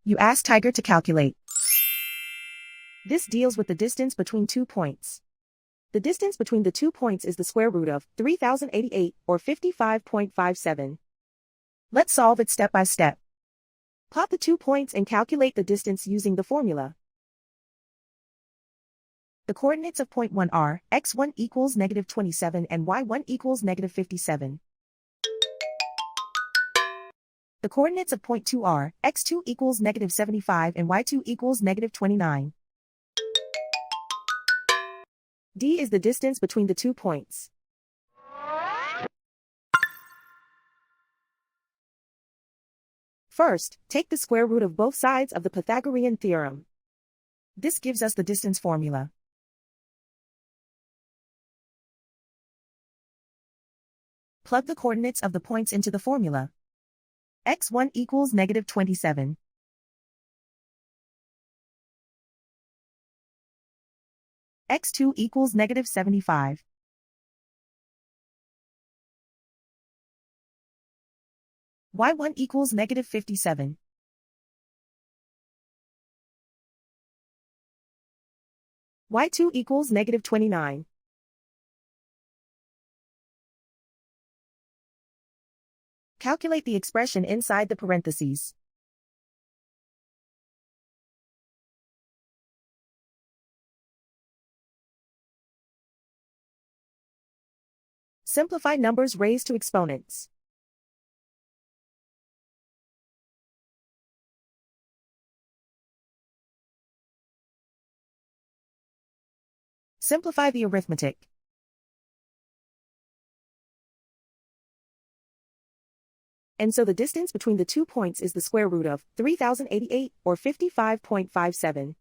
You ask Tiger to calculate. This deals with the distance between 2 points. The distance between the 2 points is the square root of 3088, or 55.57. Let's solve it step by step. Plot the 2 points and calculate the distance using the formula. The coordinates of point 1 are x1 equals -27 and y1 equals -57. The coordinates of point 2 are x2 equals -75 and y2 equals -29. D is the distance between the 2 points. First, take the square root of both sides of the Pythagorean theorem. This gives us the distance formula. Plug the coordinates of the points into the formula. x1 equals -27. x2 equals -75. y1 equals -57. y2 equals -29. Calculate the expression inside the parentheses. Simplify numbers raised to exponents. Simplify the arithmetic. And so the distance between the 2 points is the square root of 3088, or 55.57.